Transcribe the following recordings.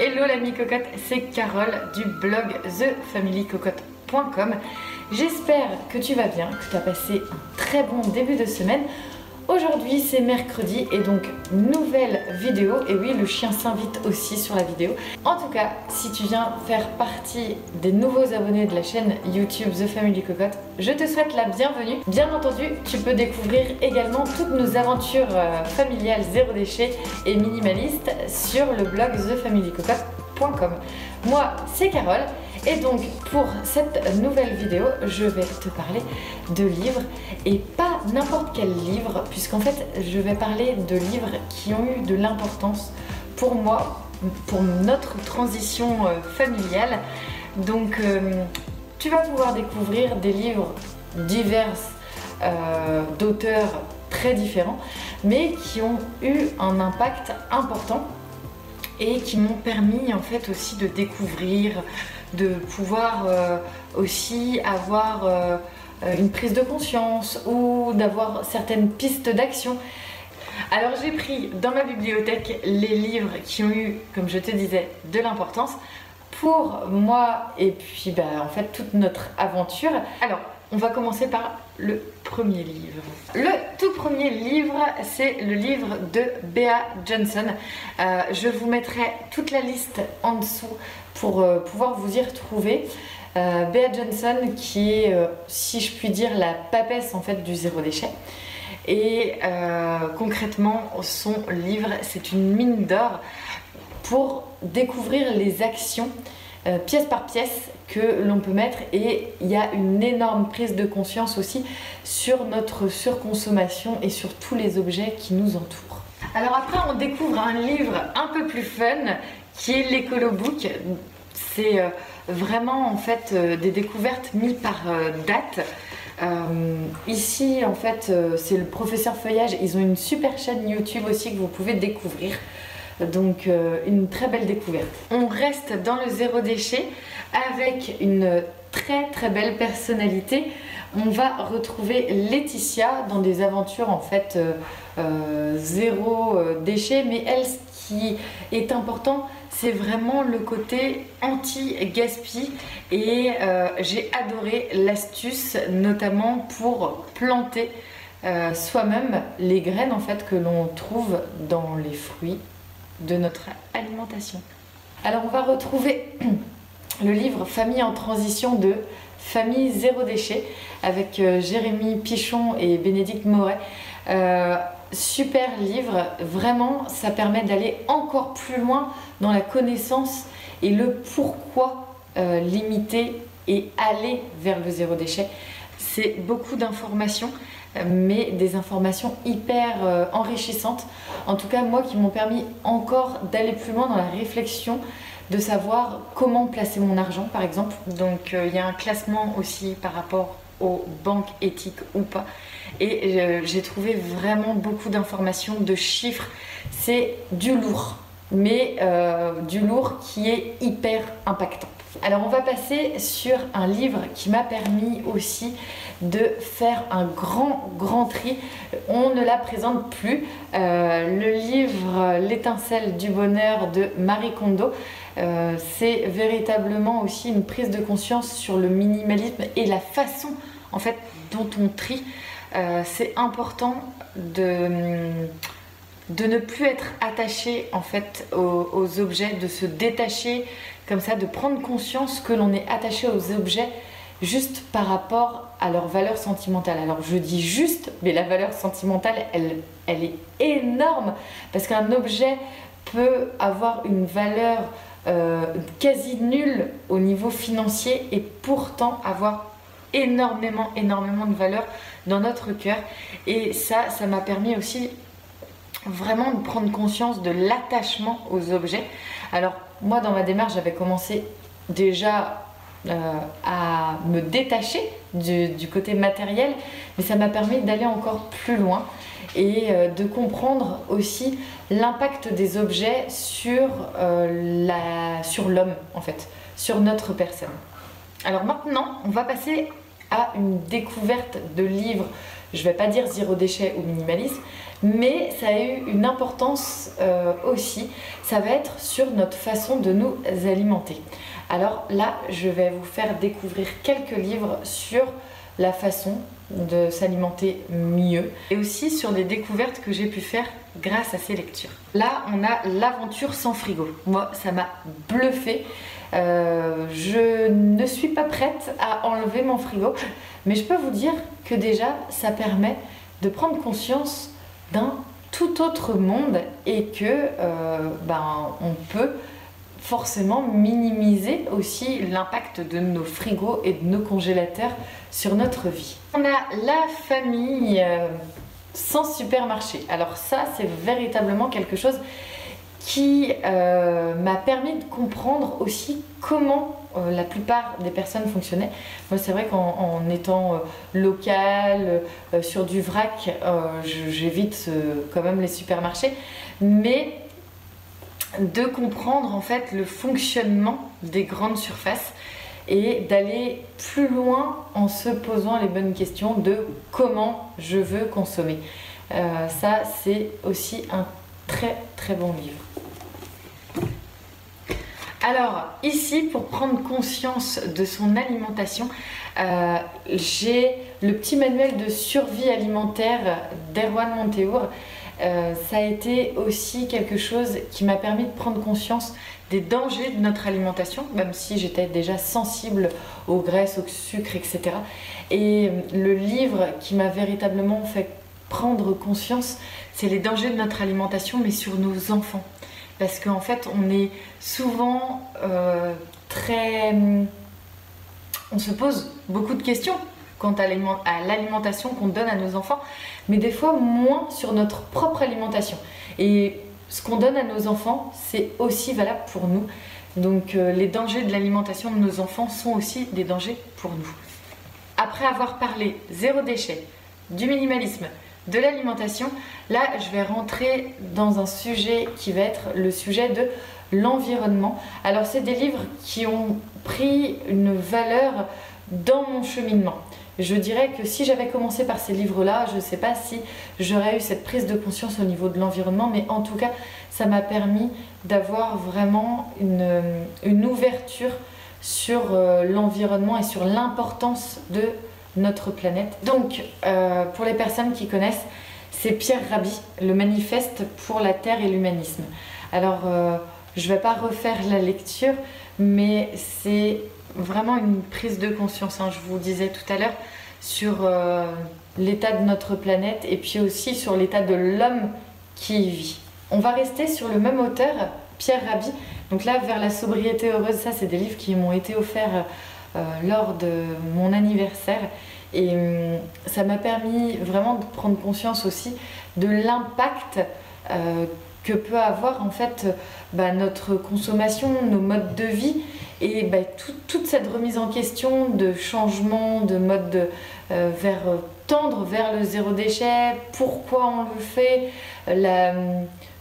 Hello l'ami cocotte, c'est Carole du blog thefamilycocotte.com. J'espère que tu vas bien, que tu as passé un très bon début de semaine. Aujourd'hui c'est mercredi et donc nouvelle vidéo. Et oui, le chien s'invite aussi sur la vidéo. En tout cas, si tu viens faire partie des nouveaux abonnés de la chaîne YouTube The Family Cocotte, je te souhaite la bienvenue. Bien entendu, tu peux découvrir également toutes nos aventures familiales zéro déchet et minimalistes sur le blog thefamilycocotte.com. Moi, c'est Carole. Et donc pour cette nouvelle vidéo, je vais te parler de livres et pas n'importe quel livre, puisqu'en fait je vais parler de livres qui ont eu de l'importance pour moi, pour notre transition familiale. Donc tu vas pouvoir découvrir des livres divers d'auteurs très différents, mais qui ont eu un impact important et qui m'ont permis en fait aussi de découvrir, de pouvoir aussi avoir une prise de conscience ou d'avoir certaines pistes d'action. Alors j'ai pris dans ma bibliothèque les livres qui ont eu, comme je te disais, de l'importance pour moi et puis en fait toute notre aventure. Alors on va commencer par le premier livre. Le tout premier livre, c'est le livre de Bea Johnson. Je vous mettrai toute la liste en dessous pour pouvoir vous y retrouver. Bea Johnson qui est, si je puis dire, la papesse en fait du zéro déchet. Et concrètement, son livre, c'est une mine d'or pour découvrir les actions pièce par pièce que l'on peut mettre, et il y a une énorme prise de conscience aussi sur notre surconsommation et sur tous les objets qui nous entourent. Alors après on découvre un livre un peu plus fun qui est l'Écolo Book. C'est vraiment en fait des découvertes mises par date. Ici en fait c'est le professeur Feuillage, ils ont une super chaîne YouTube aussi que vous pouvez découvrir. Donc une très belle découverte. On reste dans le zéro déchet avec une très belle personnalité. On va retrouver Laetitia dans des aventures en fait zéro déchet, mais elle, ce qui est important, c'est vraiment le côté anti-gaspi, et j'ai adoré l'astuce notamment pour planter soi-même les graines en fait que l'on trouve dans les fruits de notre alimentation. Alors on va retrouver le livre Famille en transition de Famille zéro déchet avec Jérémy Pichon et Bénédicte Moret. Super livre, vraiment ça permet d'aller encore plus loin dans la connaissance et le pourquoi limiter et aller vers le zéro déchet. C'est beaucoup d'informations, mais des informations hyper enrichissantes, en tout cas moi, qui m'ont permis encore d'aller plus loin dans la réflexion, de savoir comment placer mon argent par exemple. Donc il y a un classement aussi par rapport aux banques éthiques ou pas, et j'ai trouvé vraiment beaucoup d'informations, de chiffres. C'est du lourd, mais du lourd qui est hyper impactant. Alors on va passer sur un livre qui m'a permis aussi de faire un grand tri. On ne la présente plus. Le livre L'étincelle du bonheur de Marie Kondo. C'est véritablement aussi une prise de conscience sur le minimalisme et la façon en fait dont on trie. C'est important de ne plus être attaché en fait aux objets, de se détacher comme ça, de prendre conscience que l'on est attaché aux objets juste par rapport à leur valeur sentimentale. Alors je dis juste, mais la valeur sentimentale, elle est énorme, parce qu'un objet peut avoir une valeur quasi nulle au niveau financier et pourtant avoir énormément de valeur dans notre cœur. Et ça m'a permis aussi vraiment de prendre conscience de l'attachement aux objets. Alors moi, dans ma démarche, j'avais commencé déjà à me détacher du côté matériel, mais ça m'a permis d'aller encore plus loin et de comprendre aussi l'impact des objets sur l'homme en fait, sur notre personne. Alors maintenant, on va passer à une découverte de livres je vais pas dire zéro déchet ou minimalisme, mais ça a eu une importance aussi. Ça va être sur notre façon de nous alimenter. Alors là, je vais vous faire découvrir quelques livres sur la façon de s'alimenter mieux et aussi sur des découvertes que j'ai pu faire grâce à ces lectures. Là, on a l'aventure sans frigo. Moi, ça m'a bluffé. Je ne suis pas prête à enlever mon frigo, mais je peux vous dire que déjà, ça permet de prendre conscience d'un tout autre monde et que on peut forcément minimiser aussi l'impact de nos frigos et de nos congélateurs sur notre vie. On a la famille sans supermarché. Alors ça, c'est véritablement quelque chose qui m'a permis de comprendre aussi comment la plupart des personnes fonctionnaient. Moi, c'est vrai qu'en étant local, sur du vrac, j'évite quand même les supermarchés, mais de comprendre en fait le fonctionnement des grandes surfaces et d'aller plus loin en se posant les bonnes questions de comment je veux consommer. Ça, c'est aussi un très très bon livre. Alors ici, pour prendre conscience de son alimentation, j'ai le petit manuel de survie alimentaire d'Erwan Monteour. Ça a été aussi quelque chose qui m'a permis de prendre conscience des dangers de notre alimentation, même si j'étais déjà sensible aux graisses, au sucre, etc. Et le livre qui m'a véritablement fait prendre conscience, c'est les dangers de notre alimentation, mais sur nos enfants. Parce qu'en fait, on est souvent on se pose beaucoup de questions quant à l'alimentation qu'on donne à nos enfants, mais des fois moins sur notre propre alimentation. Et ce qu'on donne à nos enfants, c'est aussi valable pour nous. Donc les dangers de l'alimentation de nos enfants sont aussi des dangers pour nous. Après avoir parlé zéro déchet, du minimalisme, de l'alimentation, là je vais rentrer dans un sujet qui va être le sujet de l'environnement. Alors c'est des livres qui ont pris une valeur dans mon cheminement. Je dirais que si j'avais commencé par ces livres-là, je ne sais pas si j'aurais eu cette prise de conscience au niveau de l'environnement, mais en tout cas, ça m'a permis d'avoir vraiment une ouverture sur l'environnement et sur l'importance de notre planète. Donc, pour les personnes qui connaissent, c'est Pierre Rabhi, le manifeste pour la Terre et l'humanisme. Alors, je ne vais pas refaire la lecture, mais c'est vraiment une prise de conscience, hein, je vous disais tout à l'heure, sur l'état de notre planète et puis aussi sur l'état de l'homme qui y vit. On va rester sur le même auteur, Pierre Rabhi. Donc là, Vers la sobriété heureuse, ça c'est des livres qui m'ont été offerts lors de mon anniversaire et ça m'a permis vraiment de prendre conscience aussi de l'impact que peut avoir en fait notre consommation, nos modes de vie et toute cette remise en question de changement de mode tendre vers le zéro déchet, pourquoi on le fait,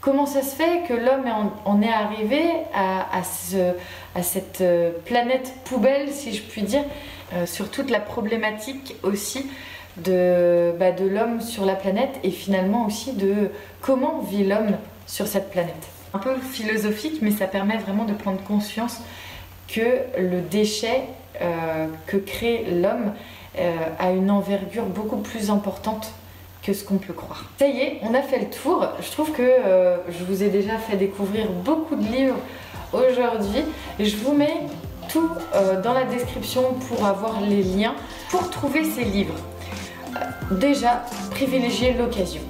comment ça se fait que l'homme en est arrivé à cette planète poubelle, si je puis dire, sur toute la problématique aussi de l'homme sur la planète et finalement aussi de comment vit l'homme sur cette planète. Un peu philosophique, mais ça permet vraiment de prendre conscience que le déchet que crée l'homme a une envergure beaucoup plus importante que ce qu'on peut croire. Ça y est, on a fait le tour. Je trouve que je vous ai déjà fait découvrir beaucoup de livres aujourd'hui. Je vous mets tout dans la description pour avoir les liens pour trouver ces livres. Déjà, privilégiez l'occasion.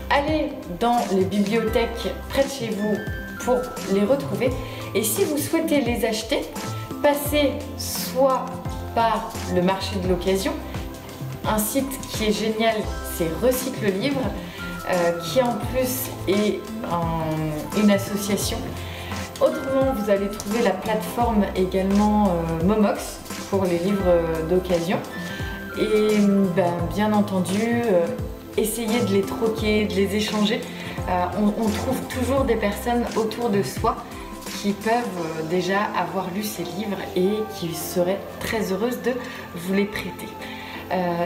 Allez dans les bibliothèques près de chez vous pour les retrouver. Et si vous souhaitez les acheter, passez soit par le marché de l'occasion, un site qui est génial, c'est Recycle Livre, qui en plus est une association. Autrement, vous allez trouver la plateforme également Momox pour les livres d'occasion. Et bien entendu, essayez de les troquer, de les échanger. On trouve toujours des personnes autour de soi qui peuvent déjà avoir lu ces livres et qui seraient très heureuses de vous les prêter.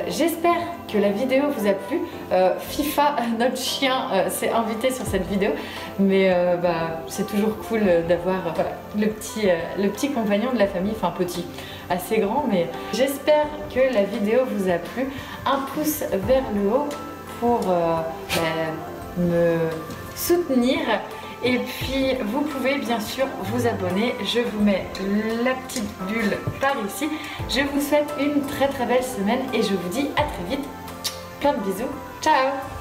J'espère que la vidéo vous a plu. FIFA, notre chien, s'est invité sur cette vidéo, mais c'est toujours cool d'avoir le petit compagnon de la famille, enfin petit, assez grand, mais j'espère que la vidéo vous a plu. Un pouce vers le haut pour me soutenir. Et puis vous pouvez bien sûr vous abonner, je vous mets la petite bulle par ici. Je vous souhaite une très belle semaine et je vous dis à très vite. Plein de bisous, ciao!